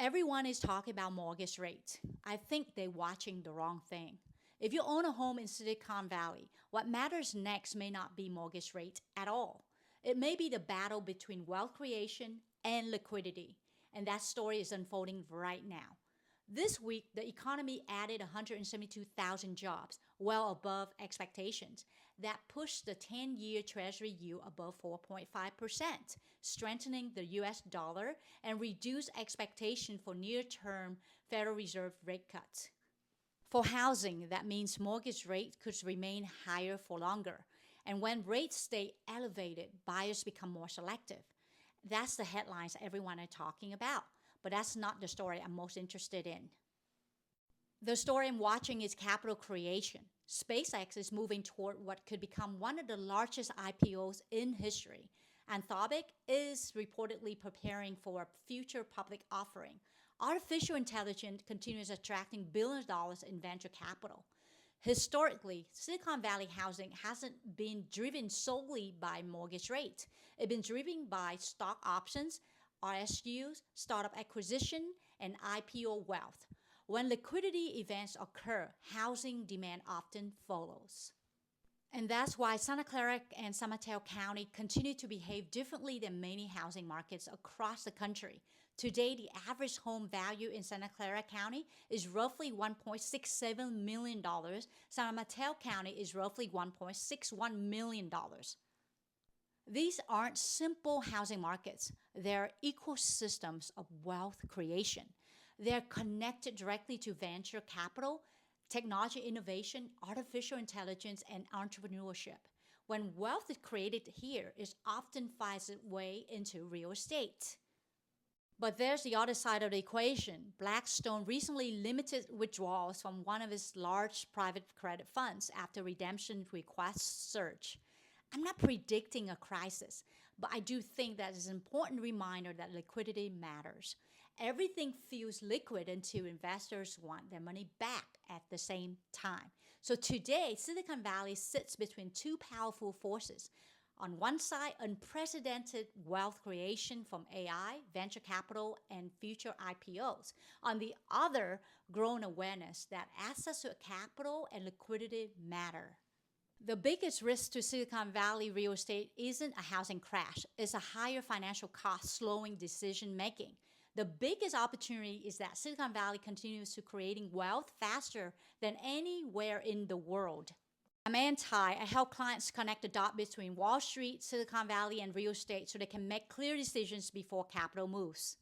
Everyone is talking about mortgage rates. I think they're watching the wrong thing. If you own a home in Silicon Valley, what matters next may not be mortgage rate at all. It may be the battle between wealth creation and liquidity, and that story is unfolding right now. This week, the economy added 172,000 jobs, well above expectations. That pushed the 10-year Treasury yield above 4.5%, strengthening the US dollar and reduced expectation for near-term Federal Reserve rate cuts. For housing, that means mortgage rates could remain higher for longer. And when rates stay elevated, buyers become more selective. That's the headlines everyone is talking about. But that's not the story I'm most interested in. The story I'm watching is capital creation. SpaceX is moving toward what could become one of the largest IPOs in history. Anthropic is reportedly preparing for a future public offering. Artificial intelligence continues attracting billions of dollars in venture capital. Historically, Silicon Valley housing hasn't been driven solely by mortgage rates. It's been driven by stock options, RSUs, startup acquisition, and IPO wealth. When liquidity events occur, housing demand often follows. And that's why Santa Clara and San Mateo County continue to behave differently than many housing markets across the country. Today, the average home value in Santa Clara County is roughly $1.67 million. San Mateo County is roughly $1.61 million. These aren't simple housing markets. They're ecosystems of wealth creation. They're connected directly to venture capital, technology innovation, artificial intelligence, and entrepreneurship. When wealth is created here, it often finds its way into real estate. But there's the other side of the equation. Blackstone recently limited withdrawals from one of its large private credit funds after redemption requests surged. I'm not predicting a crisis, but I do think that it's an important reminder that liquidity matters. Everything feels liquid until investors want their money back at the same time. So today, Silicon Valley sits between two powerful forces. On one side, unprecedented wealth creation from AI, venture capital, and future IPOs. On the other, growing awareness that access to capital and liquidity matter. The biggest risk to Silicon Valley real estate isn't a housing crash. It's a higher financial cost slowing decision making. The biggest opportunity is that Silicon Valley continues to creating wealth faster than anywhere in the world. I'm Anti. I help clients connect the dot between Wall Street, Silicon Valley, and real estate so they can make clear decisions before capital moves.